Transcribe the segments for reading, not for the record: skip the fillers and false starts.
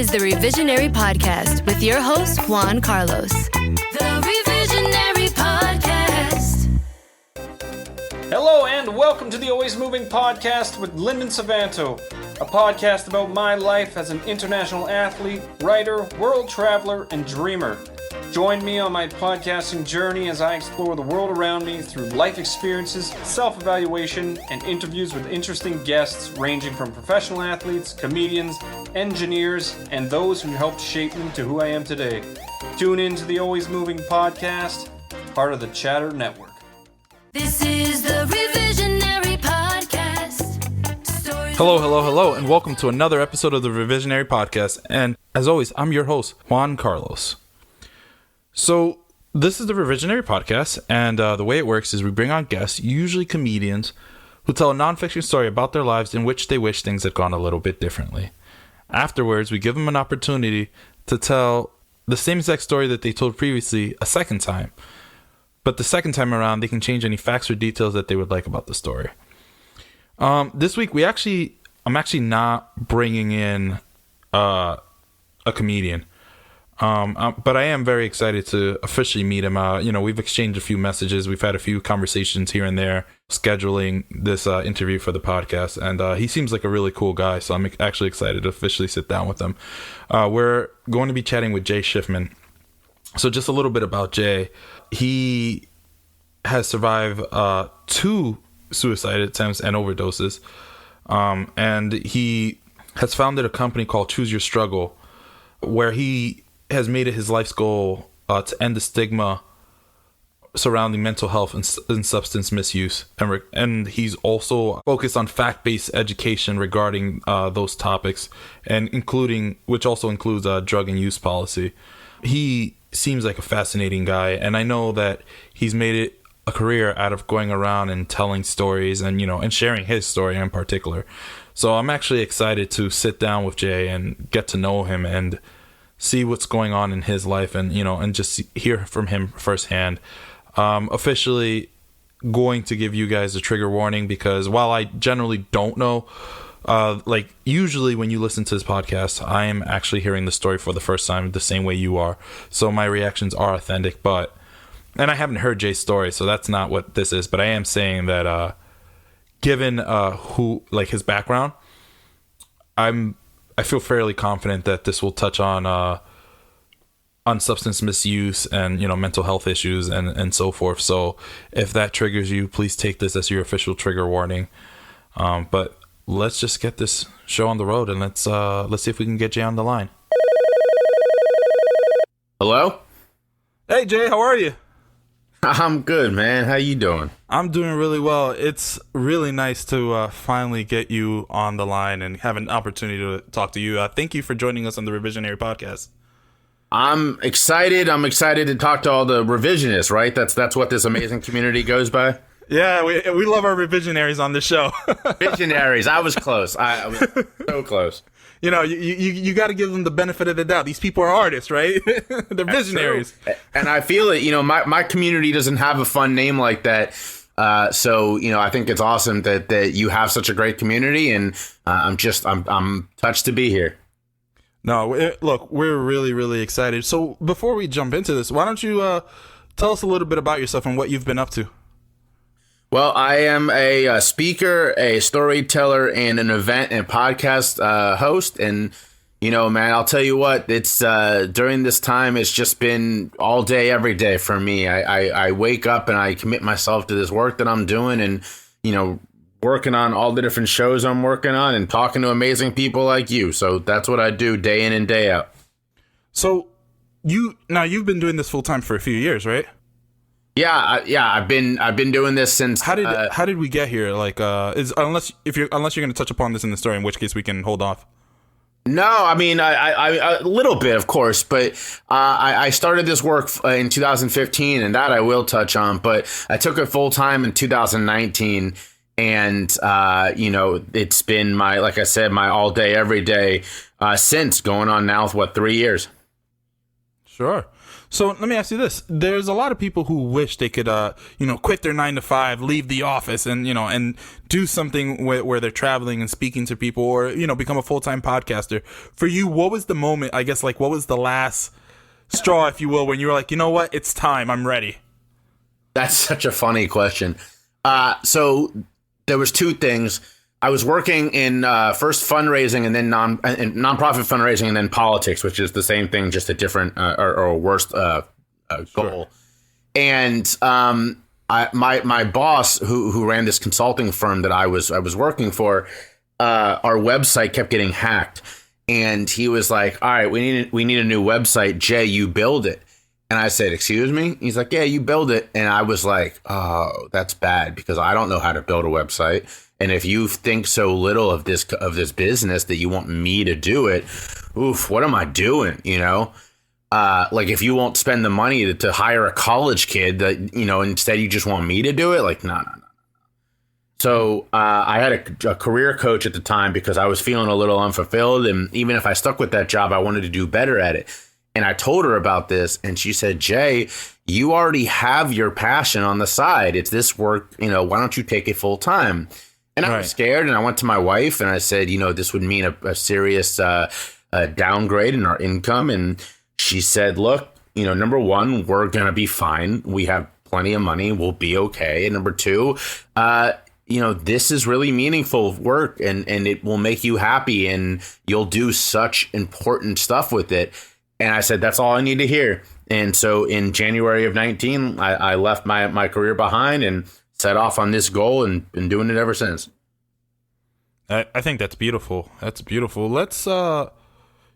is the Revisionary Podcast with your host, Juan Carlos. The Revisionary Podcast. Hello and welcome to the Always Moving Podcast with Lyndon Savanto, a podcast about my life as an international athlete, writer, world traveler, and dreamer. Join me on my podcasting journey as I explore the world around me through life experiences, self-evaluation, and interviews with interesting guests ranging from professional athletes, comedians, engineers, and those who helped shape me to who I am today. Tune in to the Always Moving Podcast, part of the Chatter Network. This is the Revisionary Podcast. Hello, and welcome to another episode of the Revisionary Podcast. And as always, I'm your host, Juan Carlos. So this is the Revisionary Podcast, and the way it works is we bring on guests, usually comedians, who tell a nonfiction story about their lives in which they wish things had gone a little bit differently. Afterwards, we give them an opportunity to tell the same exact story that they told previously a second time. But the second time around, they can change any facts or details that they would like about the story. This week, I'm actually not bringing in a comedian. But I am very excited to officially meet him. We've exchanged a few messages. We've had a few conversations here and there, scheduling this interview for the podcast. And he seems like a really cool guy, so I'm actually excited to officially sit down with him. We're going to be chatting with Jay Shifman. So just a little bit about Jay. He has survived 2 suicide attempts and overdoses. And he has founded a company called Choose Your Struggle, where he has made it his life's goal to end the stigma surrounding mental health and substance misuse. And he's also focused on fact-based education regarding those topics, and which also includes drug and use policy. He seems like a fascinating guy, and I know that he's made it a career out of going around and telling stories and sharing his story in particular. So I'm actually excited to sit down with Jay and get to know him and see what's going on in his life and just hear from him firsthand. Officially going to give you guys a trigger warning, because while I generally don't know, usually when you listen to this podcast, I am actually hearing the story for the first time the same way you are. So my reactions are authentic, and I haven't heard Jay's story, so that's not what this is. But I am saying that given his background, I feel fairly confident that this will touch on substance misuse and mental health issues and so forth. So if that triggers you, please take this as your official trigger warning. But let's just get this show on the road, and let's see if we can get Jay on the line. Hello? Hey Jay, how are you? I'm good, man. How you doing? I'm doing really well. It's really nice to finally get you on the line and have an opportunity to talk to you. Thank you for joining us on the Revisionary Podcast. I'm excited. I'm excited to talk to all the revisionists, right? That's what this amazing community goes by. Yeah, we love our revisionaries on this show. Visionaries. I was close. I was so close. You got to give them the benefit of the doubt. These people are artists, right? They're visionaries. And I feel it. My community doesn't have a fun name like that. So I think it's awesome that you have such a great community, and I'm touched to be here. No, look, we're really, really excited. So before we jump into this, why don't you tell us a little bit about yourself and what you've been up to? Well, I am a speaker, a storyteller, and an event and podcast host. And, man, I'll tell you what, it's during this time, it's just been all day, every day for me. I wake up and I commit myself to this work that I'm doing and, working on all the different shows I'm working on and talking to amazing people like you. So that's what I do day in and day out. So you've been doing this full time for a few years, right? Yeah. I've been doing this since. How did we get here? Unless you're going to touch upon this in the story, in which case we can hold off. No, I mean, I a little bit, of course, but I started this work in 2015, and that I will touch on. But I took it full time in 2019, and it's been like I said, my all day, every day since, going on now with 3 years. Sure. So let me ask you this. There's a lot of people who wish they could, quit their 9 to 5, leave the office and, and do something where they're traveling and speaking to people or, become a full-time podcaster. For you, what was the moment, I guess, like, what was the last straw, if you will, when you were like, you know what, it's time, I'm ready? That's such a funny question. So there was two things. I was working in first fundraising and then nonprofit fundraising and then politics, which is the same thing, just a different or worse goal. Sure. And my boss, who ran this consulting firm that I was working for, our website kept getting hacked, and he was like, "All right, we need a new website. Jay, you build it." And I said, "Excuse me?" He's like, "Yeah, you build it." And I was like, "Oh, that's bad because I don't know how to build a website. And if you think so little of this business that you want me to do it, oof, what am I doing? Like if you won't spend the money to hire a college kid that, instead you just want me to do it. Like, no. So I had a career coach at the time because I was feeling a little unfulfilled. And even if I stuck with that job, I wanted to do better at it. And I told her about this and she said, "Jay, you already have your passion on the side. It's this work, why don't you take it full time?" And I was scared, and I went to my wife, and I said, this would mean a serious downgrade in our income. And she said, "Look, number one, we're going to be fine. We have plenty of money. We'll be okay. And number two, this is really meaningful work, and it will make you happy, and you'll do such important stuff with it." And I said, "That's all I need to hear." And so in January of 19, I left my career behind and set off on this goal and been doing it ever since. I think that's beautiful. That's beautiful. Let's, you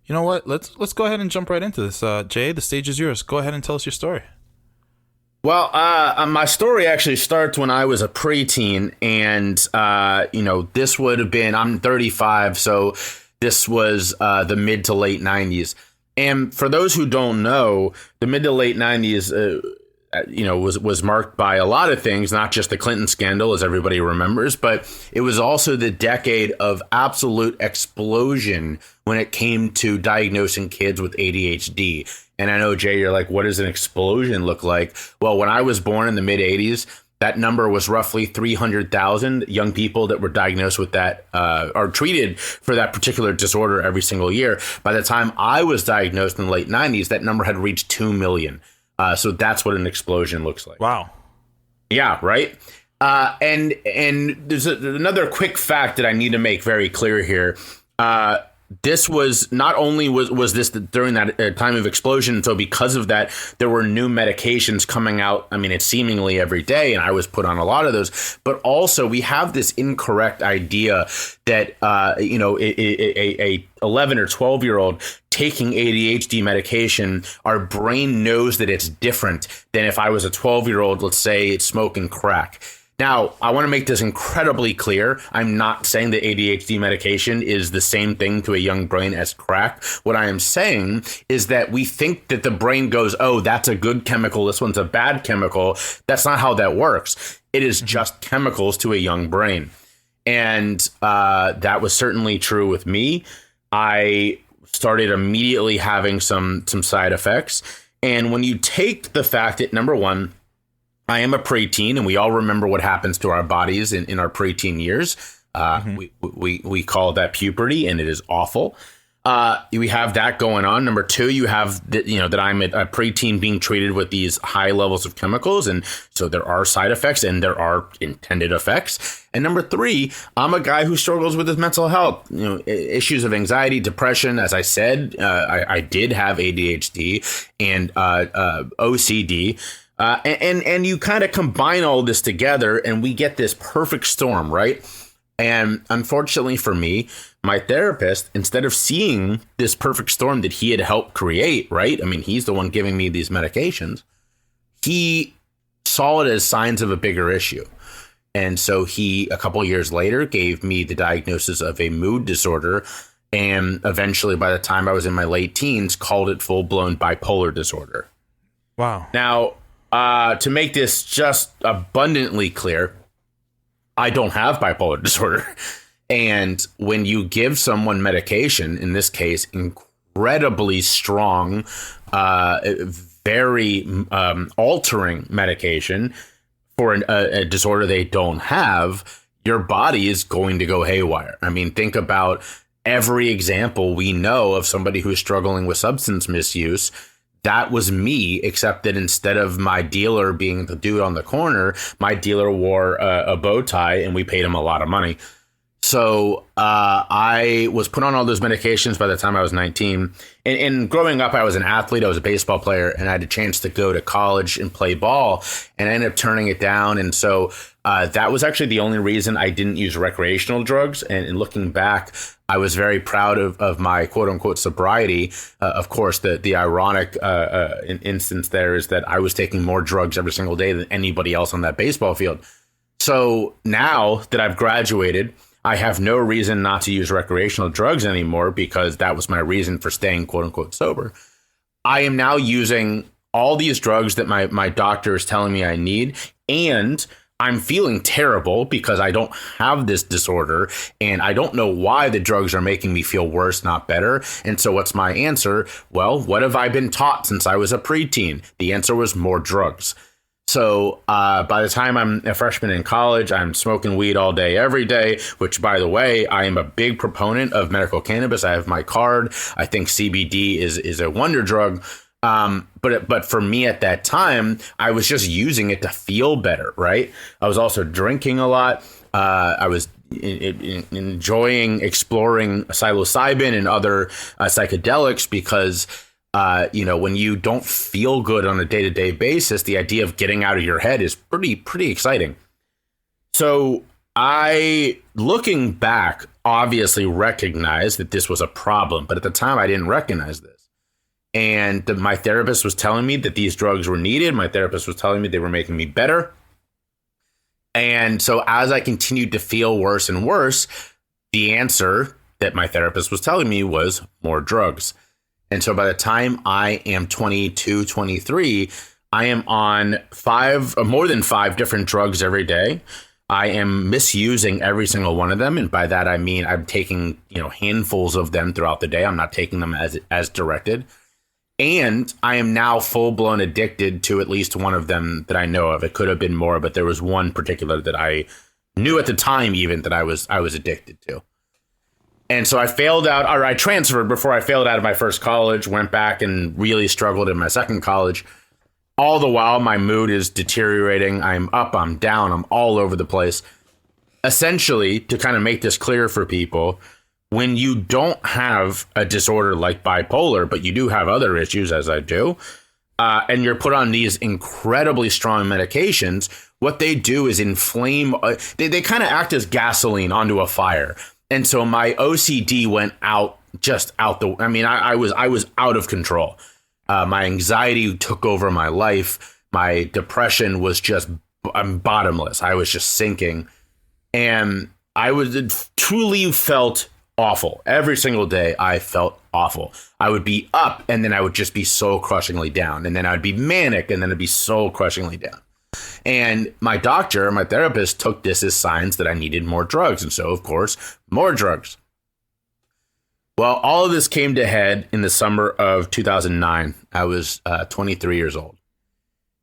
know what? Let's go ahead and jump right into this. Jay, the stage is yours. Go ahead and tell us your story. Well, my story actually starts when I was a preteen, and this would have been, I'm 35, so this was the mid to late 90s. And for those who don't know, the mid to late 90s, was marked by a lot of things, not just the Clinton scandal, as everybody remembers, but it was also the decade of absolute explosion when it came to diagnosing kids with ADHD. And I know, Jay, you're like, what does an explosion look like? Well, when I was born in the mid 80s, that number was roughly 300,000 young people that were diagnosed with that or treated for that particular disorder every single year. By the time I was diagnosed in the late 90s, that number had reached 2 million. So that's what an explosion looks like. Wow. Yeah, right. And there's another quick fact that I need to make very clear here. This was not only was this during that time of explosion. So because of that, there were new medications coming out. I mean, it's seemingly every day, and I was put on a lot of those. But also, we have this incorrect idea that a 11 or 12-year-old taking ADHD medication, our brain knows that it's different than if I was a 12-year-old, let's say, smoking crack. Now, I want to make this incredibly clear. I'm not saying that ADHD medication is the same thing to a young brain as crack. What I am saying is that we think that the brain goes, oh, that's a good chemical, this one's a bad chemical. That's not how that works. It is just chemicals to a young brain. And that was certainly true with me. I started immediately having some side effects. And when you take the fact that, number one, I am a preteen, and we all remember what happens to our bodies in our preteen years. We call that puberty, and it is awful. We have that going on. Number two, you have that I'm a preteen being treated with these high levels of chemicals, and so there are side effects and there are intended effects. And number three, I'm a guy who struggles with his mental health, issues of anxiety, depression. As I said, I did have ADHD and OCD. And you kind of combine all this together and we get this perfect storm, right? And unfortunately for me, my therapist, instead of seeing this perfect storm that he had helped create, right? I mean, he's the one giving me these medications. He saw it as signs of a bigger issue. And so he, a couple of years later, gave me the diagnosis of a mood disorder. And eventually, by the time I was in my late teens, called it full-blown bipolar disorder. Wow. Now, to make this just abundantly clear, I don't have bipolar disorder. And when you give someone medication, in this case, incredibly strong, very altering medication for a disorder they don't have, your body is going to go haywire. I mean, think about every example we know of somebody who's struggling with substance misuse. That was me, except that instead of my dealer being the dude on the corner, my dealer wore a bow tie and we paid him a lot of money. So I was put on all those medications by the time I was 19. And growing up, I was an athlete. I was a baseball player, and I had a chance to go to college and play ball, and I ended up turning it down. And so that was actually the only reason I didn't use recreational drugs. And looking back, I was very proud of my quote unquote sobriety. Of course, the ironic instance there is that I was taking more drugs every single day than anybody else on that baseball field. So now that I've graduated, I have no reason not to use recreational drugs anymore because that was my reason for staying quote unquote sober. I am now using all these drugs that my doctor is telling me I need, and I'm feeling terrible because I don't have this disorder and I don't know why the drugs are making me feel worse, not better. And so what's my answer? Well, what have I been taught since I was a preteen? The answer was more drugs. So by the time I'm a freshman in college, I'm smoking weed all day, every day, which, by the way, I am a big proponent of medical cannabis. I have my card. I think CBD is a wonder drug. But for me at that time, I was just using it to feel better, right? I was also drinking a lot. I was enjoying exploring psilocybin and other psychedelics because when you don't feel good on a day-to-day basis, the idea of getting out of your head is pretty exciting. So I, looking back, obviously recognized that this was a problem, but at the time I didn't recognize this. And my therapist was telling me that these drugs were needed. My therapist was telling me they were making me better. And so as I continued to feel worse and worse, the answer that my therapist was telling me was more drugs. And so by the time I am 22, 23, I am on more than five different drugs every day. I am misusing every single one of them. And by that, I mean, I'm taking, handfuls of them throughout the day. I'm not taking them as directed. And I am now full blown addicted to at least one of them that I know of. It could have been more, but there was one particular that I knew at the time even that I was addicted to. And so I transferred before I failed out of my first college, went back and really struggled in my second college. All the while, my mood is deteriorating. I'm up, I'm down, I'm all over the place. Essentially, to kind of make this clear for people, when you don't have a disorder like bipolar, but you do have other issues, as I do, and you're put on these incredibly strong medications, what they do is inflame. They kind of act as gasoline onto a fire. And so my OCD went out I was out of control. My anxiety took over my life. My depression was just bottomless. I was just sinking. And truly felt awful. Every single day I felt awful. I would be up and then I would just be so crushingly down. And then I'd be manic and then it'd be so crushingly down. And my therapist took this as signs that I needed more drugs. And so, of course, more drugs. Well, all of this came to head in the summer of 2009. I was 23 years old.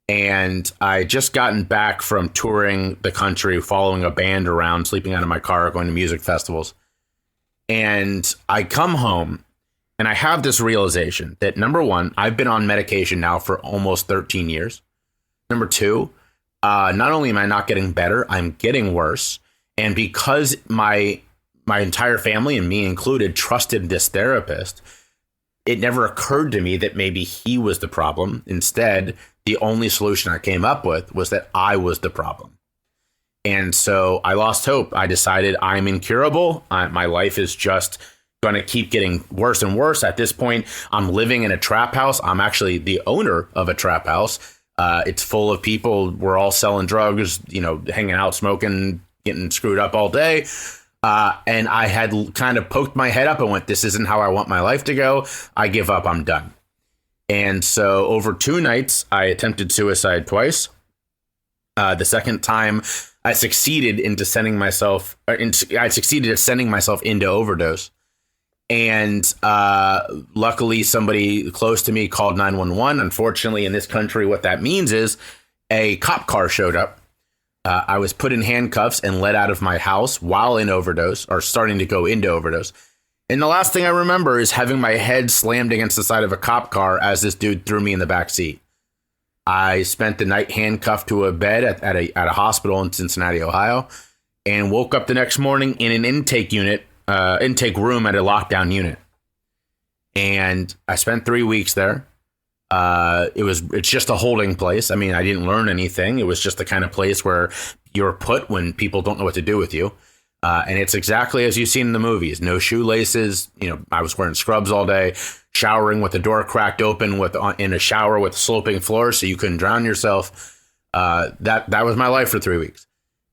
And I just gotten back from touring the country, following a band around, sleeping out of my car, going to music festivals. And I come home and I have this realization that, number one, I've been on medication now for almost 13 years. Number two, not only am I not getting better, I'm getting worse. And because my entire family, and me included, trusted this therapist, it never occurred to me that maybe he was the problem. Instead, the only solution I came up with was that I was the problem. And so I lost hope. I decided I'm incurable. My life is just going to keep getting worse and worse. At this point, I'm living in a trap house. I'm actually the owner of a trap house. It's full of people. We're all selling drugs, hanging out, smoking, getting screwed up all day. And I had kind of poked my head up and went, this isn't how I want my life to go. I give up. I'm done. And so over 2 nights, I attempted suicide twice. The second time, I succeeded at sending myself into overdose. And luckily, somebody close to me called 911. Unfortunately, in this country, what that means is a cop car showed up. I was put in handcuffs and let out of my house while in overdose, or starting to go into overdose. And the last thing I remember is having my head slammed against the side of a cop car as this dude threw me in the back seat. I spent the night handcuffed to a bed at a hospital in Cincinnati, Ohio, and woke up the next morning in an intake room at a lockdown unit. And I spent 3 weeks there. It's just a holding place. I mean, I didn't learn anything. It was just the kind of place where you're put when people don't know what to do with you. And it's exactly as you've seen in the movies. No shoelaces. I was wearing scrubs all day, showering with the door cracked open in a shower with sloping floors so you couldn't drown yourself. That was my life for 3 weeks.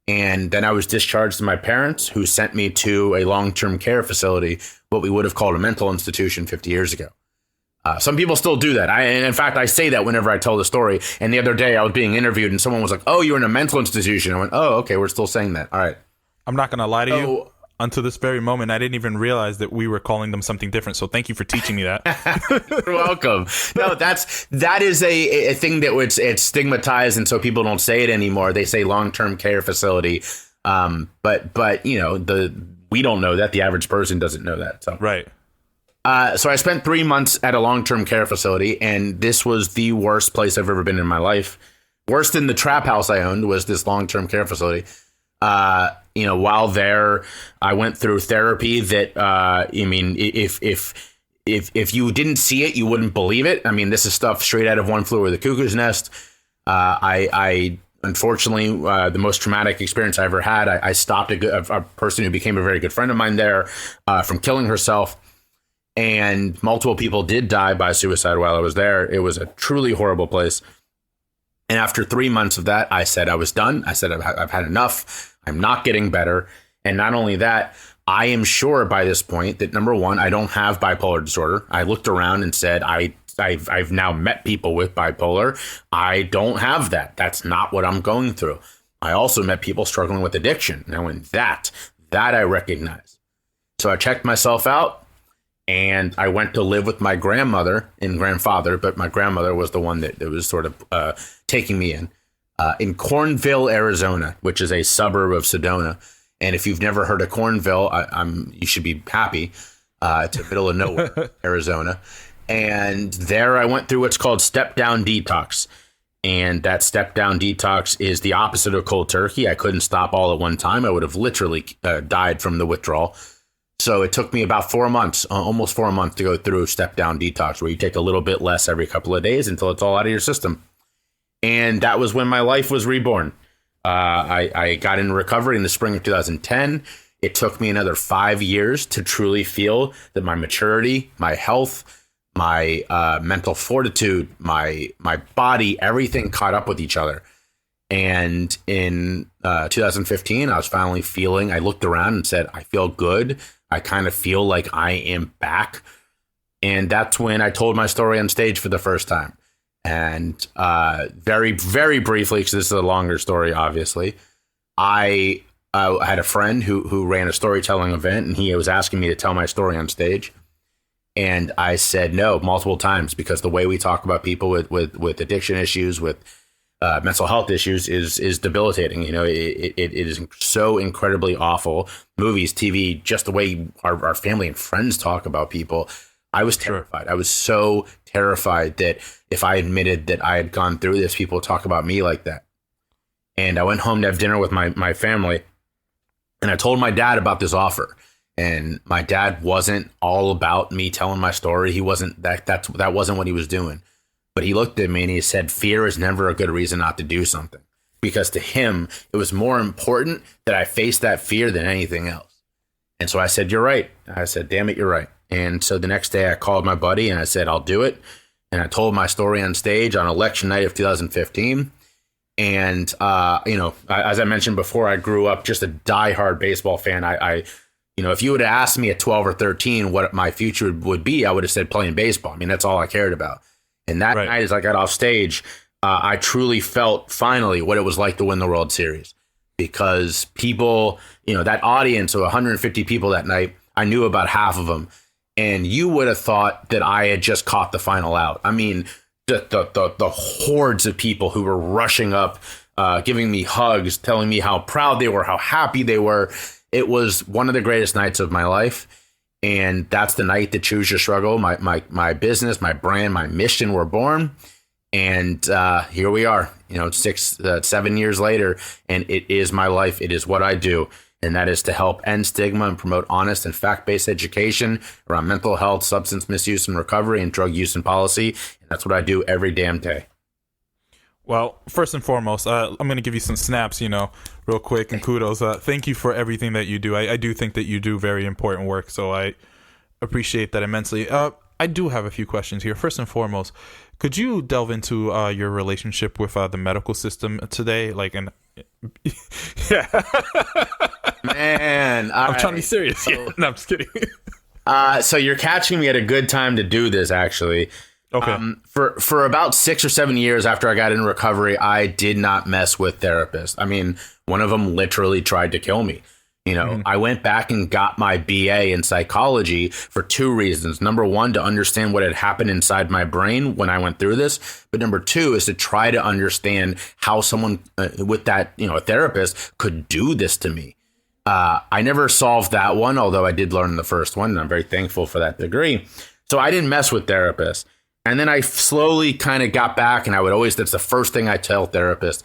And then I was discharged to my parents, who sent me to a long-term care facility, what we would have called a mental institution 50 years ago. Some people still do that. And in fact, I say that whenever I tell the story. And the other day I was being interviewed and someone was like, "Oh, you're in a mental institution." I went, "Oh, okay, we're still saying that. All right." I'm not going to lie to you. Until this very moment, I didn't even realize that we were calling them something different. So thank you for teaching me that. You're welcome. No, that is a thing that it's stigmatized, and so people don't say it anymore. They say long-term care facility, but we don't know that. The average person doesn't know that. So. Right. So I spent 3 months at a long-term care facility, and this was the worst place I've ever been in my life. Worse than the trap house I owned was this long-term care facility. While there, I went through therapy that, if you didn't see it, you wouldn't believe it. I mean, this is stuff straight out of One Flew Over the Cuckoo's Nest. I unfortunately, the most traumatic experience I ever had, I stopped a person who became a very good friend of mine there, from killing herself. And multiple people did die by suicide while I was there. It was a truly horrible place. And after 3 months of that, I said I was done. I said, I've had enough. I'm not getting better. And not only that, I am sure by this point that, number one, I don't have bipolar disorder. I looked around and said, I've now met people with bipolar. I don't have that. That's not what I'm going through. I also met people struggling with addiction. Now, in that I recognize. So I checked myself out, and I went to live with my grandmother and grandfather, but my grandmother was the one that was sort of taking me in Cornville, Arizona, which is a suburb of Sedona. And if you've never heard of Cornville, you should be happy. It's the middle of nowhere, Arizona. And there I went through what's called step-down detox. And that step-down detox is the opposite of cold turkey. I couldn't stop all at one time. I would have literally died from the withdrawal. So it took me about 4 months, almost 4 months, to go through step-down detox, where you take a little bit less every couple of days until it's all out of your system. And that was when my life was reborn. I got into recovery in the spring of 2010. It took me another 5 years to truly feel that my maturity, my health, my mental fortitude, my body, everything caught up with each other. And in 2015, I was finally I looked around and said, I feel good. I kind of feel like I am back. And that's when I told my story on stage for the first time. And very, very briefly, because this is a longer story, obviously, I had a friend who ran a storytelling event, and he was asking me to tell my story on stage. And I said no multiple times, because the way we talk about people with addiction issues, with mental health issues is debilitating. It is so incredibly awful. Movies, TV, just the way our family and friends talk about people. I was terrified. Sure. I was so terrified that if I admitted that I had gone through this, people would talk about me like that. And I went home to have dinner with my family, and I told my dad about this offer. And my dad wasn't all about me telling my story. He wasn't that wasn't what he was doing. But he looked at me and he said, fear is never a good reason not to do something. Because to him, it was more important that I face that fear than anything else. And so I said, you're right. I said, damn it, you're right. And so the next day I called my buddy and I said, I'll do it. And I told my story on stage on election night of 2015. And, as I mentioned before, I grew up just a diehard baseball fan. If you would have asked me at 12 or 13 what my future would be, I would have said playing baseball. I mean, that's all I cared about. And that night, as I got off stage, I truly felt finally what it was like to win the World Series. Because people, that audience of 150 people that night, I knew about half of them. and you would have thought that I had just caught the final out. I mean, the hordes of people who were rushing up, giving me hugs, telling me how proud they were, how happy they were. It was one of the greatest nights of my life. And that's the night that Choose Your Struggle, my business, my brand, my mission were born. And here we are, 7 years later, and it is my life. It is what I do. And that is to help end stigma and promote honest and fact-based education around mental health, substance misuse and recovery, and drug use and policy. And that's what I do every damn day. Well, first and foremost, I'm going to give you some snaps, real quick, and kudos. Thank you for everything that you do. I do think that you do very important work, so I appreciate that immensely. I do have a few questions here. First and foremost, could you delve into your relationship with the medical system today? Yeah. Man, I'm trying to be serious. So, no, I'm just kidding. So you're catching me at a good time to do this, actually. Okay. For about 6 or 7 years after I got in recovery, I did not mess with therapists. I mean, one of them literally tried to kill me. I went back and got my BA in psychology for 2 reasons. Number one, to understand what had happened inside my brain when I went through this. But number two is to try to understand how someone with that, a therapist could do this to me. I never solved that one, although I did learn the first one, and I'm very thankful for that degree. So I didn't mess with therapists. And then I slowly kind of got back, and that's the first thing I tell therapists.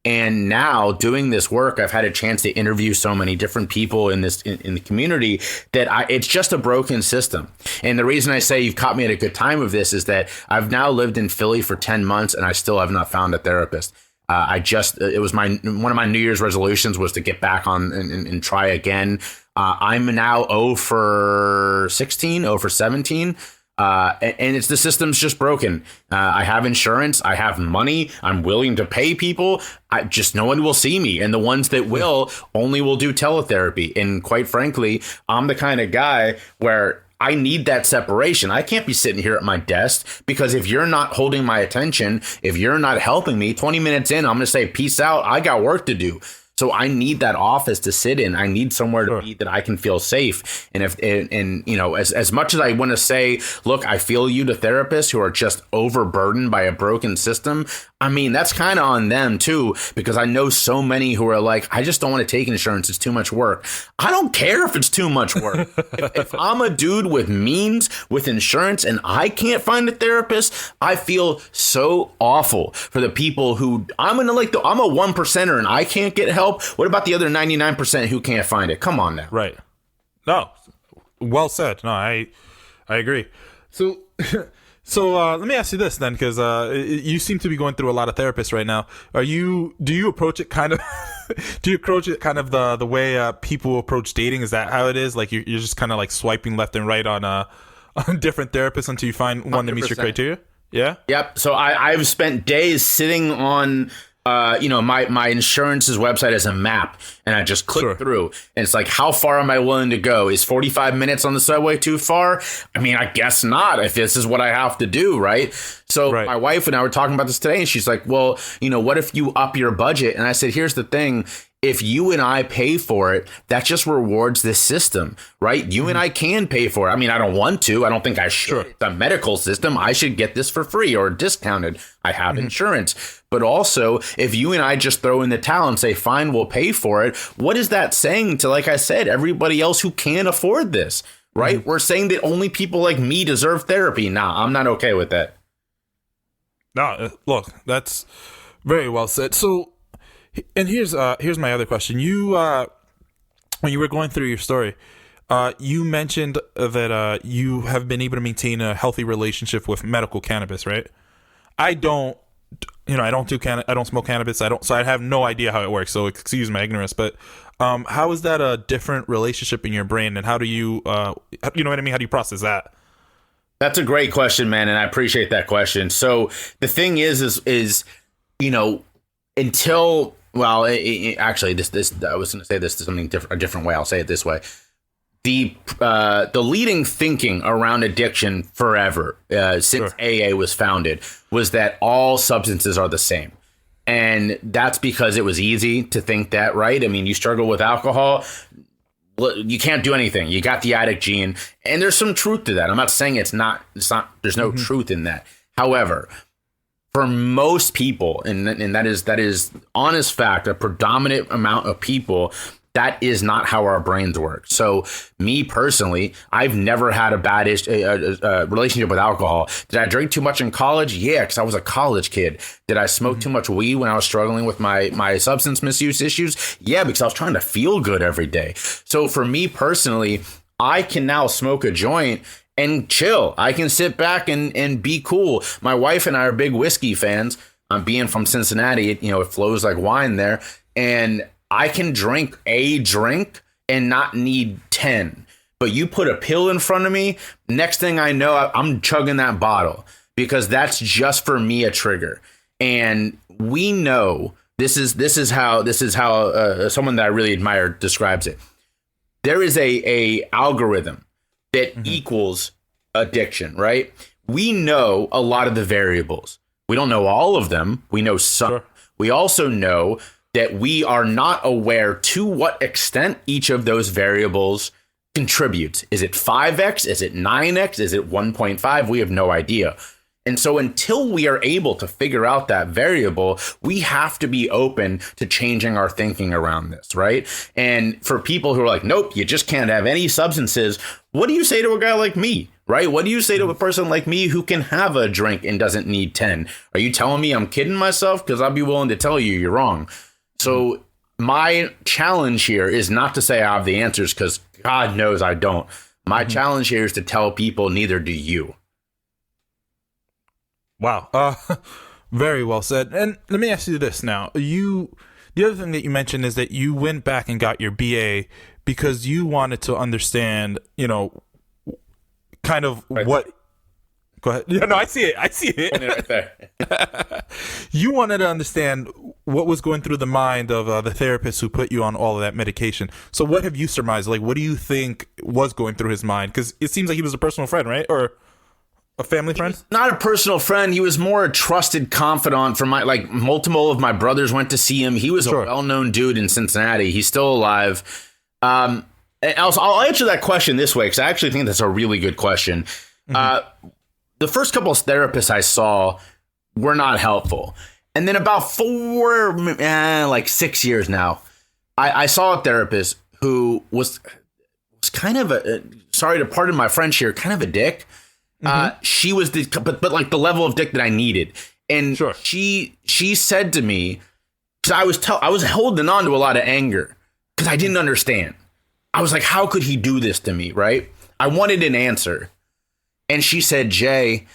And now doing this work, I've had a chance to interview so many different people in the community that it's just a broken system. And the reason I say you've caught me at a good time of this is that I've now lived in Philly for 10 months and I still have not found a therapist. It was one of my New Year's resolutions was to get back on and try again. I'm now 0 for 16, 0 for 17. And it's the system's just broken. I have insurance. I have money. I'm willing to pay people. No one will see me. And the ones that will only will do teletherapy. And quite frankly, I'm the kind of guy where I need that separation. I can't be sitting here at my desk because if you're not holding my attention, if you're not helping me, 20 minutes in, I'm going to say, peace out. I got work to do. So I need that office to sit in. I need somewhere to be that I can feel safe. And as much as I want to say, look, I feel you to therapists who are just overburdened by a broken system. I mean, that's kind of on them, too, because I know so many who are like, I just don't want to take insurance. It's too much work. I don't care if it's too much work. if I'm a dude with means, with insurance, and I can't find a therapist, I feel so awful for the people who I'm a 1%er and I can't get help. What about the other 99% who can't find it? Come on now. Right. No, well said. No, I agree. So... let me ask you this then, because you seem to be going through a lot of therapists right now. Do you approach it kind of, the way people approach dating? Is that how it is? Like you're just kind of like swiping left and right on different therapists until you find one that meets your criteria? Yeah. Yep. So I've spent days sitting on my insurance's website as a map, and I just click through, and it's like, how far am I willing to go? Is 45 minutes on the subway too far? I mean, I guess not, if this is what I have to do, right? So my wife and I were talking about this today, and she's like, well, what if you up your budget? And I said, here's the thing. If you and I pay for it, that just rewards this system, right? You and I can pay for it. I mean, I don't want to. I don't think I should. It's a medical system. I should get this for free or discounted. I have insurance. But also, if you and I just throw in the towel and say, fine, we'll pay for it, what is that saying to, like I said, everybody else who can't afford this, right? We're saying that only people like me deserve therapy. Nah, I'm not okay with that. No, look, that's very well said. So, and here's my other question. You when you were going through your story, you mentioned that you have been able to maintain a healthy relationship with medical cannabis, right? I don't smoke cannabis. So I have no idea how it works. So excuse my ignorance, but how is that a different relationship in your brain, and how do you you know what I mean? How do you process that? That's a great question, man, and I appreciate that question. So the thing is until. Well, actually, this I was going to say this to something different, a different way. I'll say it this way: the leading thinking around addiction forever, since AA was founded, was that all substances are the same, and that's because it was easy to think that, right? I mean, you struggle with alcohol. you can't do anything. You got the addict gene. And there's some truth to that. I'm not saying it's not, there's no truth in that. However, for most people, and that is honest fact, a predominant amount of people, that is not how our brains work. So me personally, I've never had a bad relationship with alcohol. Did I drink too much in college? Yeah, because I was a college kid. Did I smoke too much weed when I was struggling with my substance misuse issues? Yeah, because I was trying to feel good every day. So for me personally, I can now smoke a joint and chill. I can sit back and be cool. My wife and I are big whiskey fans. Being from Cincinnati, it flows like wine there. And I can drink a drink and not need 10. But you put a pill in front of me, next thing I know, I'm chugging that bottle because that's just for me a trigger. And we know this is how someone that I really admire describes it. There is a algorithm that equals addiction, right? We know a lot of the variables. We don't know all of them. We know some. Sure. We also know that we are not aware to what extent each of those variables contributes. Is it 5x? Is it 9x? Is it 1.5? We have no idea. And so until we are able to figure out that variable, we have to be open to changing our thinking around this, right? And for people who are like, nope, you just can't have any substances. What do you say to a guy like me, right? What do you say to a person like me who can have a drink and doesn't need 10? Are you telling me I'm kidding myself? Because I'll be willing to tell you you're wrong. So my challenge here is not to say I have the answers, because God knows I don't. My challenge here is to tell people neither do you. Wow. Very well said. And let me ask you this now. The other thing that you mentioned is that you went back and got your BA because you wanted to understand, kind of right. What. Go ahead. Yeah, no, I see it. Right there. You wanted to understand what was going through the mind of the therapist who put you on all of that medication. So what have you surmised? Like, what do you think was going through his mind? Because it seems like he was a personal friend, right? Or a family friend? Not a personal friend. He was more a trusted confidant for multiple of my brothers went to see him. He was a well-known dude in Cincinnati. He's still alive. And I'll answer that question this way, because I actually think that's a really good question. The first couple of therapists I saw were not helpful. And then about 6 years now, I saw a therapist who was kind of sorry to pardon my French here, kind of a dick. She was but like the level of dick that I needed. And she said to me, because I was holding on to a lot of anger because I didn't understand. I was like, how could he do this to me? Right. I wanted an answer. And she said, Jay,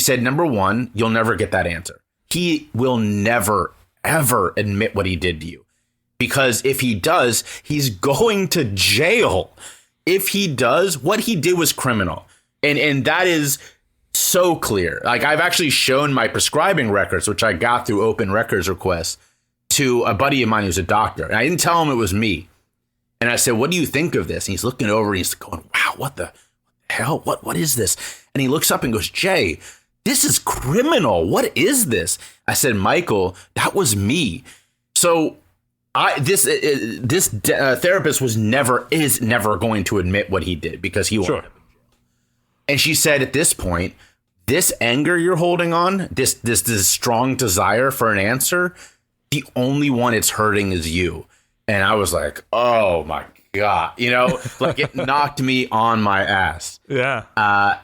number one, you'll never get that answer. He will never, ever admit what he did to you, because if he does, he's going to jail. If he does, what he did was criminal. And that is so clear. Like, I've actually shown my prescribing records, which I got through open records requests, to a buddy of mine who's a doctor. And I didn't tell him it was me. And I said, what do you think of this? And he's looking over and he's going, wow, what the hell? What is this? And he looks up and goes, Jay, this is criminal. What is this? I said, Michael, that was me. So this therapist is never going to admit what he did, because he won't. Sure. And she said, at this point, this anger you're holding on, this strong desire for an answer, the only one it's hurting is you. And I was like, oh my God, like it knocked me on my ass. Yeah.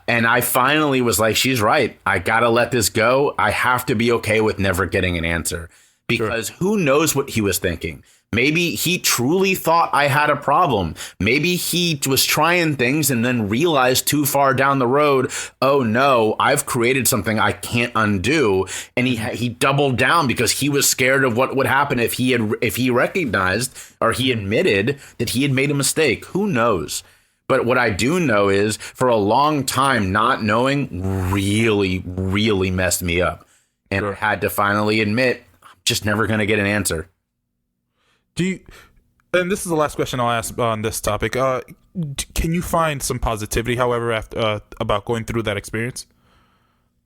And I finally was like, she's right. I got to let this go. I have to be okay with never getting an answer, because who knows what he was thinking? Maybe he truly thought I had a problem. Maybe he was trying things and then realized too far down the road, oh no, I've created something I can't undo. And he doubled down because he was scared of what would happen if he recognized or he admitted that he had made a mistake. Who knows? But what I do know is, for a long time, not knowing really, really messed me up. And I had to finally admit, I'm just never going to get an answer. And this is the last question I'll ask on this topic. Can you find some positivity, however, after about going through that experience?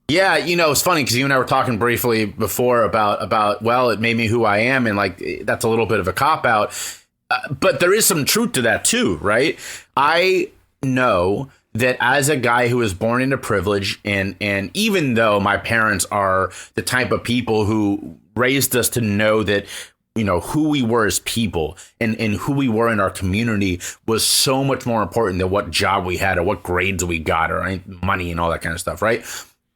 Yeah, it's funny because you and I were talking briefly before about well, it made me who I am, and like that's a little bit of a cop out. but there is some truth to that too, right? I know that as a guy who was born into privilege, and even though my parents are the type of people who raised us to know that, you know, who we were as people and who we were in our community was so much more important than what job we had or what grades we got or money and all that kind of stuff, right?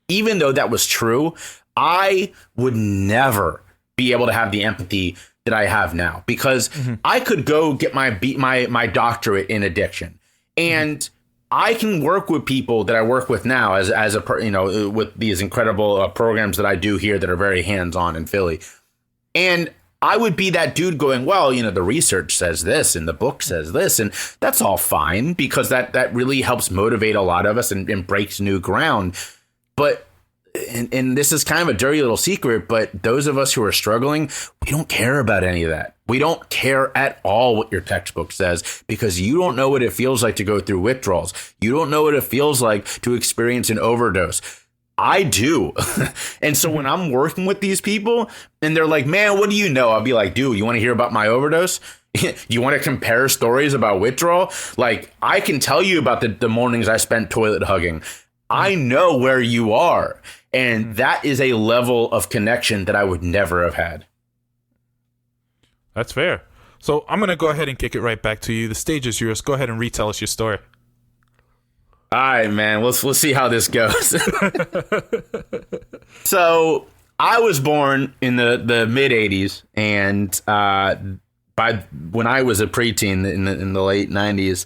Even though that was true, I would never be able to have the empathy that I have now, because I could go get my doctorate in addiction, and I can work with people that I work with now as a, you know, with these incredible programs that I do here that are very hands-on in Philly. And I would be that dude going, well, you know, the research says this and the book says this, and that's all fine, because that really helps motivate a lot of us and breaks new ground. But and this is kind of a dirty little secret, but those of us who are struggling, we don't care about any of that. We don't care at all what your textbook says, because you don't know what it feels like to go through withdrawals. You don't know what it feels like to experience an overdose. I do. And so when I'm working with these people and they're like, man, what do you know? I'll be like, dude, you want to hear about my overdose? You want to compare stories about withdrawal? Like, I can tell you about the mornings I spent toilet hugging. I know where you are. And that is a level of connection that I would never have had. That's fair. So I'm going to go ahead and kick it right back to you. The stage is yours. Go ahead and retell us your story. All right, man. Let's see how this goes. So I was born in the mid 80s, and by when I was a preteen in the late 90s,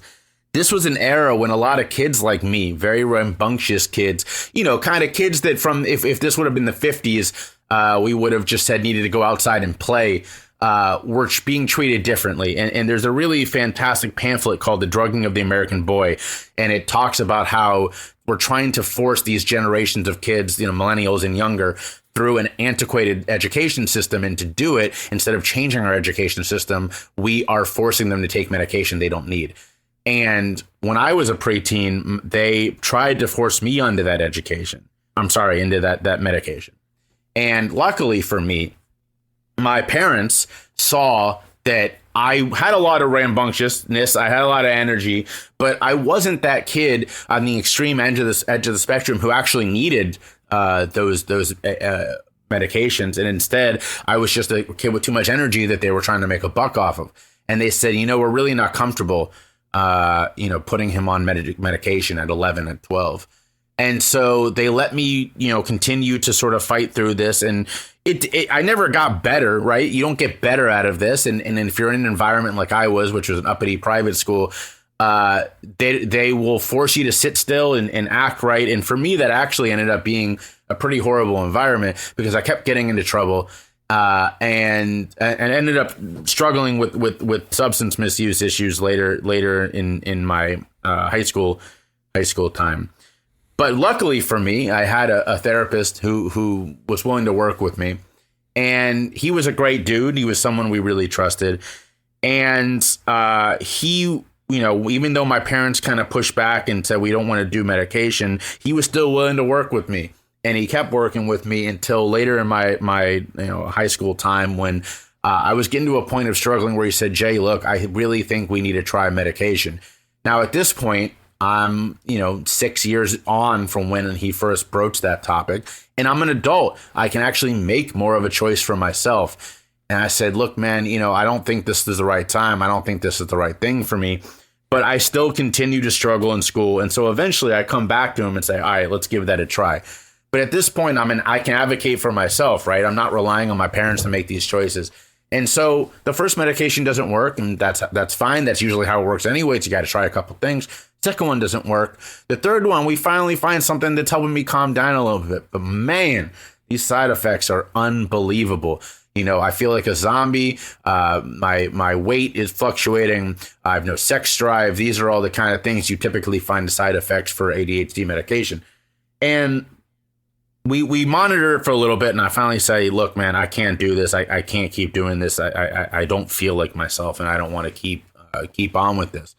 this was an era when a lot of kids like me, very rambunctious kids, you know, kind of kids that from if this would have been the 50s, we would have just said needed to go outside and play, were being treated differently. And there's a really fantastic pamphlet called The Drugging of the American Boy. And it talks about how we're trying to force these generations of kids, you know, millennials and younger, through an antiquated education system. And to do it, instead of changing our education system, we are forcing them to take medication they don't need. And when I was a preteen, they tried to force me onto that education. Into that medication. And luckily for me, my parents saw that I had a lot of rambunctiousness. I had a lot of energy, but I wasn't that kid on the extreme edge of the spectrum who actually needed those medications. And instead, I was just a kid with too much energy that they were trying to make a buck off of. And they said, you know, we're really not comfortable putting him on medication at 11 and 12. And so they let me, you know, continue to sort of fight through this. And I never got better, right? You don't get better out of this. And if you're in an environment like I was, which was an uppity private school, they will force you to sit still and act right. And for me, that actually ended up being a pretty horrible environment, because I kept getting into trouble. And ended up struggling with substance misuse issues later in my high school time. But luckily for me, I had a therapist who was willing to work with me, and he was a great dude. He was someone we really trusted, and he, you know, even though my parents kind of pushed back and said we don't want to do medication, he was still willing to work with me. And he kept working with me until later in my high school time, when I was getting to a point of struggling where he said, Jay, look, I really think we need to try medication. Now, at this point, I'm, 6 years on from when he first broached that topic, and I'm an adult. I can actually make more of a choice for myself. And I said, look, man, I don't think this is the right time. I don't think this is the right thing for me. But I still continue to struggle in school. And so eventually I come back to him and say, all right, let's give that a try. But at this point, I can advocate for myself, right? I'm not relying on my parents to make these choices. And so the first medication doesn't work, and that's fine. That's usually how it works anyway. You got to try a couple things. Second one doesn't work. The third one, we finally find something that's helping me calm down a little bit. But man, these side effects are unbelievable. I feel like a zombie. My weight is fluctuating. I have no sex drive. These are all the kind of things you typically find side effects for ADHD medication. And we monitor it for a little bit, and I finally say, look, man, I can't do this. I can't keep doing this. I don't feel like myself, and I don't want to keep on with this.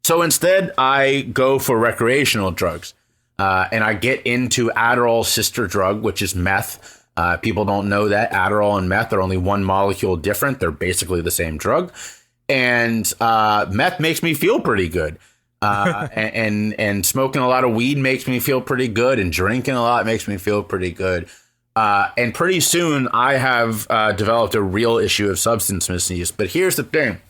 So instead, I go for recreational drugs, and I get into Adderall's sister drug, which is meth. People don't know that Adderall and meth are only one molecule different. They're basically the same drug. And meth makes me feel pretty good. And smoking a lot of weed makes me feel pretty good. And drinking a lot makes me feel pretty good. And pretty soon I have developed a real issue of substance misuse. But here's the thing.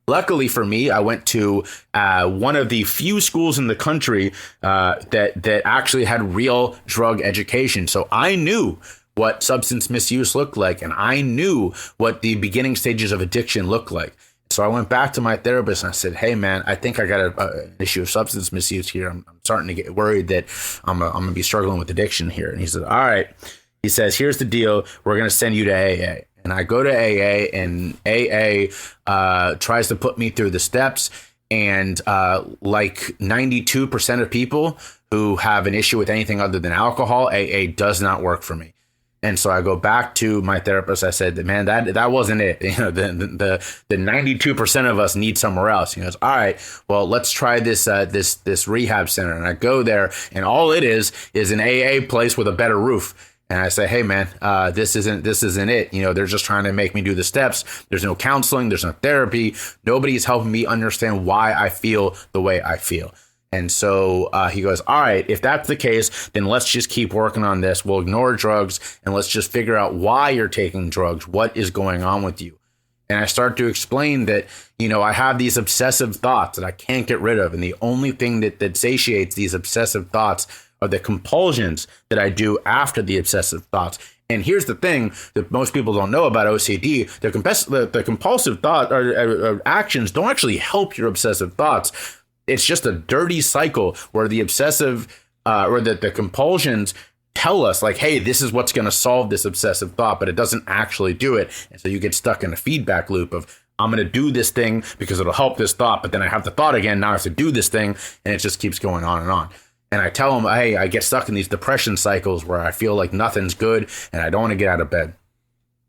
Luckily for me, I went to one of the few schools in the country that actually had real drug education. So I knew what substance misuse looked like, and I knew what the beginning stages of addiction looked like. So I went back to my therapist and I said, hey, man, I think I got an issue of substance misuse here. I'm starting to get worried that I'm going to be struggling with addiction here. And he said, all right. He says, here's the deal. We're going to send you to AA. And I go to AA, and AA tries to put me through the steps. And like 92% of people who have an issue with anything other than alcohol, AA does not work for me. And so I go back to my therapist. I said, man, that wasn't it. You know, the 92% of us need somewhere else. He goes, all right, well, let's try this rehab center. And I go there, and all it is an AA place with a better roof. And I say, hey, man, this isn't it. You know, they're just trying to make me do the steps. There's no counseling. There's no therapy. Nobody's helping me understand why I feel the way I feel. And so he goes, all right, if that's the case, then let's just keep working on this. We'll ignore drugs, and let's just figure out why you're taking drugs. What is going on with you? And I start to explain that, you know, I have these obsessive thoughts that I can't get rid of. And the only thing that satiates these obsessive thoughts are the compulsions that I do after the obsessive thoughts. And here's the thing that most people don't know about OCD. The compulsive thought or actions don't actually help your obsessive thoughts. It's just a dirty cycle where the obsessive or the compulsions tell us like, hey, this is what's going to solve this obsessive thought, but it doesn't actually do it. And so you get stuck in a feedback loop of, I'm going to do this thing because it'll help this thought, but then I have the thought again. Now I have to do this thing, and it just keeps going on and on. And I tell them, hey, I get stuck in these depression cycles where I feel like nothing's good and I don't want to get out of bed.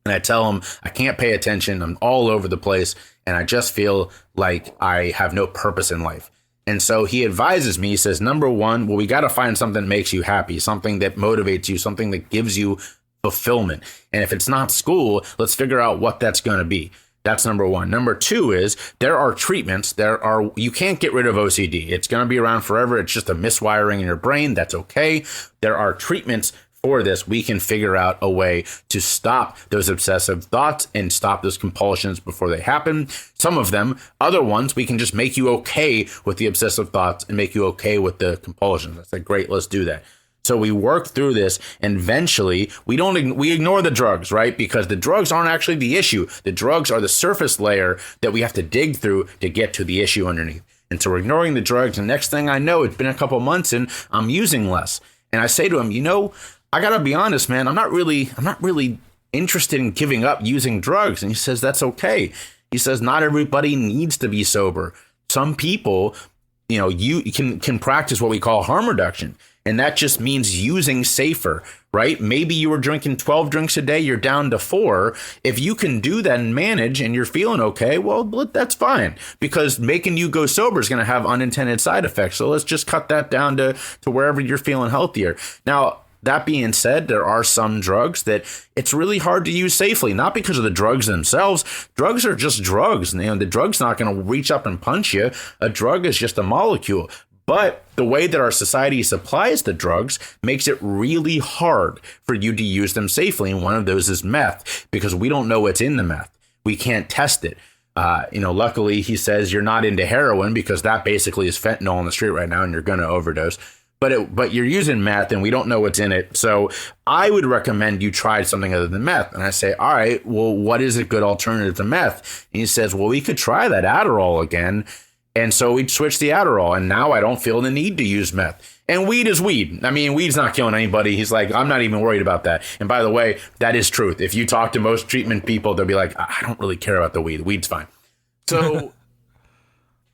And I tell them I can't pay attention. I'm all over the place. And I just feel like I have no purpose in life. And so he advises me, he says, number one, well, we got to find something that makes you happy, something that motivates you, something that gives you fulfillment. And if it's not school, let's figure out what that's going to be. That's number one. Number two is there are treatments. You can't get rid of OCD. It's going to be around forever. It's just a miswiring in your brain. That's okay. There are treatments for this. We can figure out a way to stop those obsessive thoughts and stop those compulsions before they happen. Some of them, other ones, we can just make you okay with the obsessive thoughts and make you okay with the compulsions. I said, great, let's do that. So we work through this, and eventually we ignore the drugs, right? Because the drugs aren't actually the issue. The drugs are the surface layer that we have to dig through to get to the issue underneath. And so we're ignoring the drugs. And next thing I know, it's been a couple months and I'm using less. And I say to him, you know, I got to be honest, man, I'm not really interested in giving up using drugs. And he says, that's okay. He says, not everybody needs to be sober. Some people, you know, you can practice what we call harm reduction. And that just means using safer, right? Maybe you were drinking 12 drinks a day, you're down to 4. If you can do that and manage and you're feeling okay, well, that's fine, because making you go sober is going to have unintended side effects. So let's just cut that down to wherever you're feeling healthier. Now, that being said, there are some drugs that it's really hard to use safely, not because of the drugs themselves. Drugs are just drugs. And the drug's not going to reach up and punch you. A drug is just a molecule. But the way that our society supplies the drugs makes it really hard for you to use them safely. And one of those is meth, because we don't know what's in the meth. We can't test it. Luckily, he says you're not into heroin because that basically is fentanyl on the street right now and you're going to overdose. But you're using meth and we don't know what's in it. So I would recommend you try something other than meth. And I say, all right, well, what is a good alternative to meth? And he says, well, we could try that Adderall again. And so we'd switch the Adderall. And now I don't feel the need to use meth. And weed is weed. I mean, weed's not killing anybody. He's like, I'm not even worried about that. And by the way, that is truth. If you talk to most treatment people, they'll be like, I don't really care about the weed. The weed's fine. So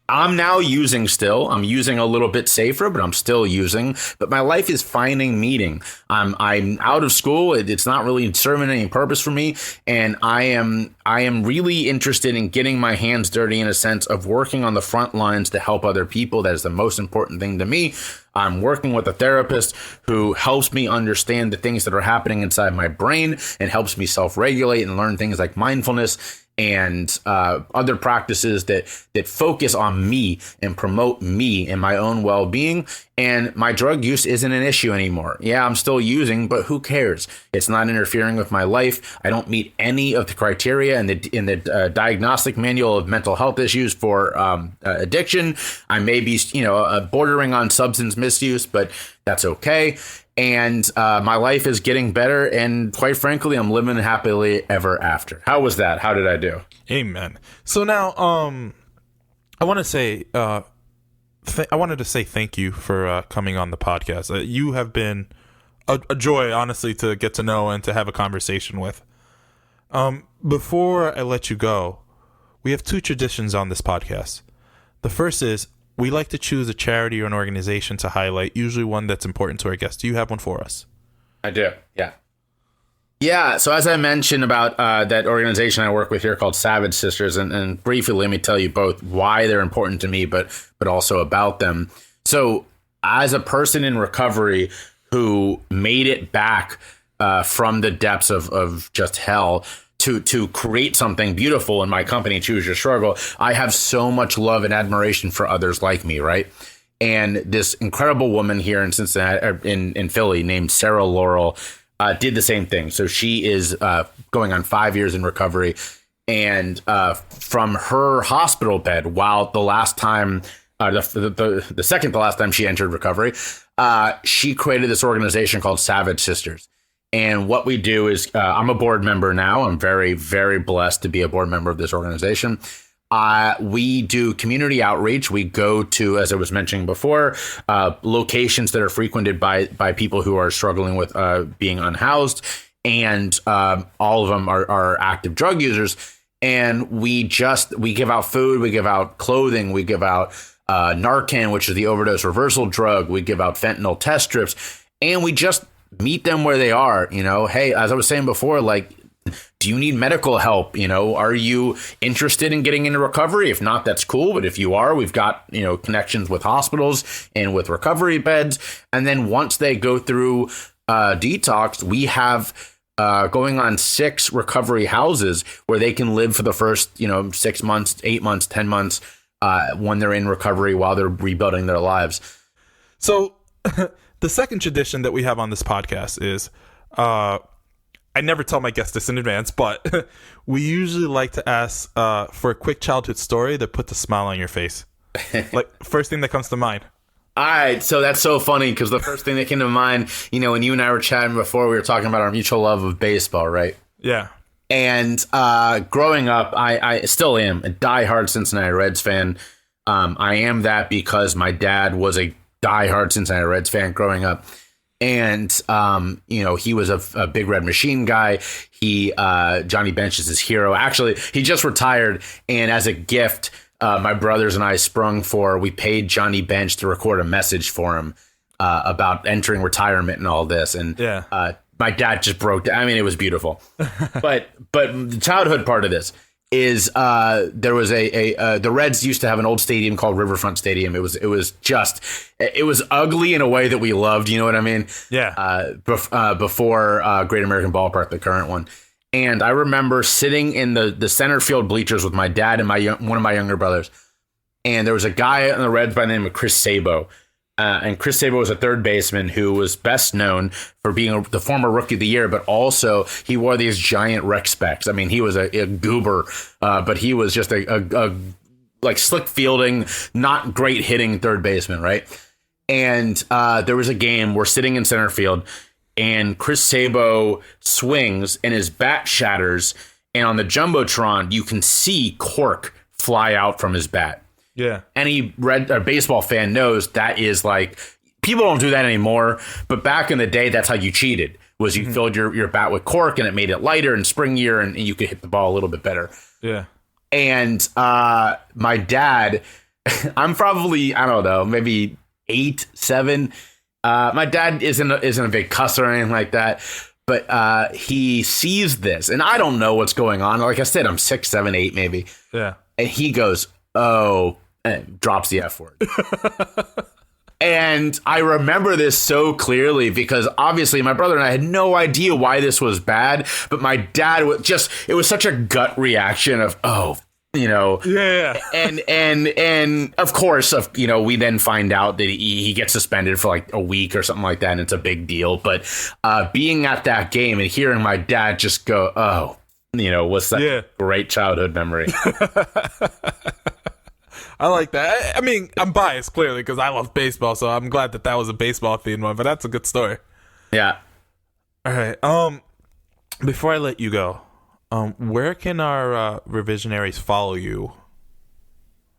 I'm now using still. I'm using a little bit safer, but I'm still using. But my life is finding meaning. I'm out of school. It's not really serving any purpose for me. And I am really interested in getting my hands dirty in a sense of working on the front lines to help other people. That is the most important thing to me. I'm working with a therapist who helps me understand the things that are happening inside my brain and helps me self-regulate and learn things like mindfulness and other practices that focus on me and promote me and my own well-being. And my drug use isn't an issue anymore. Yeah, I'm still using, but who cares? It's not interfering with my life. I don't meet any of the criteria in the diagnostic manual of mental health issues for addiction. I may be, bordering on substance misuse, but that's okay. And my life is getting better. And quite frankly, I'm living happily ever after. How was that? How did I do? Amen. So now, I want to say, I wanted to say thank you for coming on the podcast. You have been a joy, honestly, to get to know and to have a conversation with. Before I let you go, we have 2 traditions on this podcast. The first is, we like to choose a charity or an organization to highlight, usually one that's important to our guests. Do you have one for us? I do, yeah. Yeah, so as I mentioned about that organization I work with here called Savage Sisters, and briefly let me tell you both why they're important to me, but also about them. So as a person in recovery who made it back from the depths of just hell, to create something beautiful in my company, Choose Your Struggle, I have so much love and admiration for others like me, right? And this incredible woman here in Cincinnati, in Philly, named Sarah Laurel, did the same thing. So she is going on 5 years in recovery, and from her hospital bed, while the last time, the second to last time she entered recovery, she created this organization called Savage Sisters. And what we do is, I'm a board member now. I'm very, very blessed to be a board member of this organization. We do community outreach. We go to, as I was mentioning before, locations that are frequented by people who are struggling with being unhoused. And all of them are active drug users. And we give out food, we give out clothing, we give out Narcan, which is the overdose reversal drug. We give out fentanyl test strips, and we just meet them where they are. Hey, as I was saying before, like, do you need medical help? Are you interested in getting into recovery? If not, that's cool. But if you are, we've got, connections with hospitals and with recovery beds. And then once they go through detox, we have going on 6 recovery houses where they can live for the first, 6 months, 8 months, 10 months when they're in recovery while they're rebuilding their lives. So the second tradition that we have on this podcast is, I never tell my guests this in advance, but we usually like to ask for a quick childhood story that puts a smile on your face. Like, first thing that comes to mind. All right, so that's so funny because the first thing that came to mind, when you and I were chatting before, we were talking about our mutual love of baseball, right? Yeah. And growing up, I still am a diehard Cincinnati Reds fan. I am that because my dad was a diehard Cincinnati Reds fan growing up. And, he was a Big Red Machine guy. Johnny Bench is his hero. Actually, he just retired. And as a gift, my brothers and I we paid Johnny Bench to record a message for him about entering retirement and all this. And my dad just broke down. I mean, it was beautiful. But the childhood part of this is there was the Reds used to have an old stadium called Riverfront Stadium. It was ugly in a way that we loved. You know what I mean? Yeah. Before Great American Ballpark, the current one. And I remember sitting in the center field bleachers with my dad and one of my younger brothers. And there was a guy on the Reds by the name of Chris Sabo. And Chris Sabo was a third baseman who was best known for being the former Rookie of the Year, but also he wore these giant rec specs. I mean, he was a goober, but he was just a like slick fielding, not great hitting third baseman, right? And there was a game, we're sitting in center field, and Chris Sabo swings and his bat shatters, and on the Jumbotron, you can see cork fly out from his bat. Yeah. Any baseball fan knows that is like, people don't do that anymore, but back in the day, that's how you cheated, was you filled your bat with cork and it made it lighter and springier and you could hit the ball a little bit better. Yeah. And my dad, I'm probably, I don't know, maybe 8, 7. My dad isn't a big cusser or anything like that, but he sees this and I don't know what's going on. Like I said, I'm 6, 7, 8 maybe. Yeah. And he goes, oh, and drops the F word. And I remember this so clearly because obviously my brother and I had no idea why this was bad. But my dad it was such a gut reaction of, oh, Yeah. And of course, we then find out that he gets suspended for like a week or something like that. And it's a big deal. But being at that game and hearing my dad just go, oh, what's that great childhood memory? I like that. I mean, I'm biased clearly because I love baseball, so I'm glad that was a baseball themed one. But that's a good story. Yeah. All right. Before I let you go, where can our revisionaries follow you?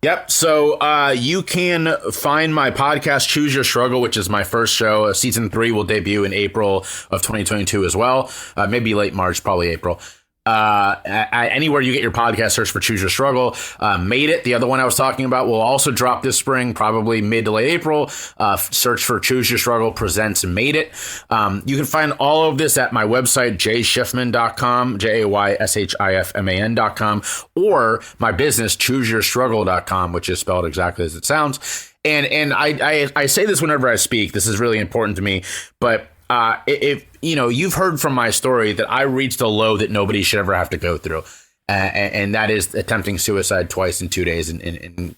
Yep. So you can find my podcast, Choose Your Struggle, which is my first show. Season 3 will debut in April of 2022 as well. Maybe late March, probably April. Anywhere you get your podcast, search for Choose Your Struggle. Made It, the other one I was talking about, will also drop this spring, probably mid to late April. Search for Choose Your Struggle presents Made It. You can find all of this at my website, jayshifman.com, JAYSHIFMAN.com, or my business, chooseyourstruggle.com, which is spelled exactly as it sounds. And I say this whenever I speak. This is really important to me, but if you've heard from my story that I reached a low that nobody should ever have to go through, and that is attempting suicide twice in 2 days and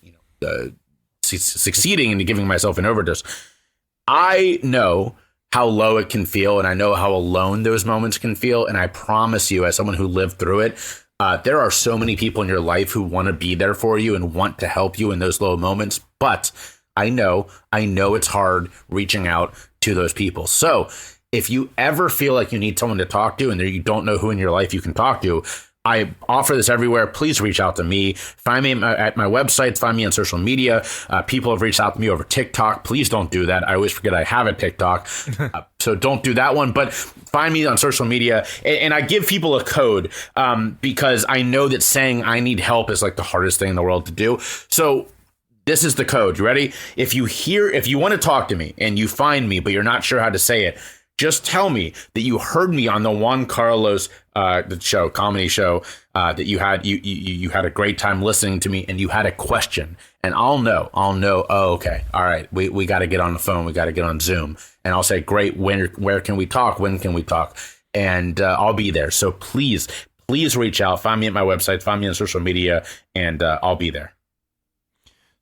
succeeding in giving myself an overdose. I know how low it can feel, and I know how alone those moments can feel. And I promise you, as someone who lived through it, there are so many people in your life who want to be there for you and want to help you in those low moments. But I know it's hard reaching out to those people. So if you ever feel like you need someone to talk to and you don't know who in your life you can talk to, I offer this everywhere. Please reach out to me. Find me at my website. Find me on social media. People have reached out to me over TikTok. Please don't do that. I always forget I have a TikTok. So don't do that one. But find me on social media. And I give people a code because I know that saying I need help is like the hardest thing in the world to do. So this is the code. You ready? If you want to talk to me and you find me, but you're not sure how to say it, just tell me that you heard me on the Juan Carlos comedy show, that you had a great time listening to me and you had a question, and I'll know. Oh, okay. All right. We got to get on the phone. We got to get on Zoom, and I'll say, great. Where can we talk? When can we talk? And I'll be there. So please reach out. Find me at my website. Find me on social media, and I'll be there.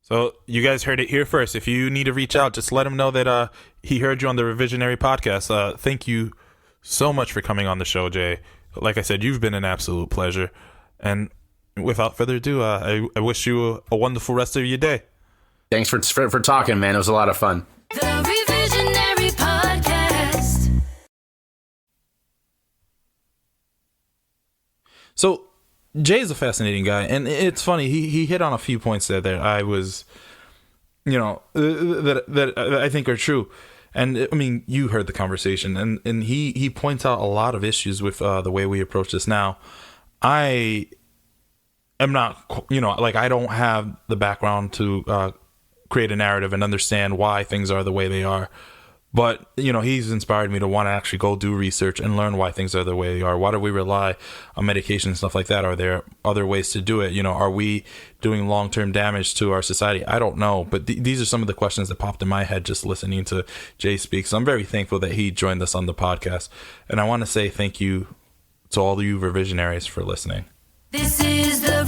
So you guys heard it here first. If you need to reach out, just let him know that he heard you on the Revisionary Podcast. Thank you so much for coming on the show, Jay. Like I said, you've been an absolute pleasure. And without further ado, I wish you a wonderful rest of your day. Thanks for talking, man. It was a lot of fun. The Revisionary Podcast. So Jay's a fascinating guy, and it's funny. He hit on a few points that I was, that I think are true. And I mean, you heard the conversation, and he points out a lot of issues with the way we approach this now. I am not, I don't have the background to create a narrative and understand why things are the way they are. But, he's inspired me to want to actually go do research and learn why things are the way they are. Why do we rely on medication and stuff like that? Are there other ways to do it? Are we doing long-term damage to our society? I don't know. But these are some of the questions that popped in my head just listening to Jay speak. So I'm very thankful that he joined us on the podcast. And I want to say thank you to all of you Revisionaries for listening. This is the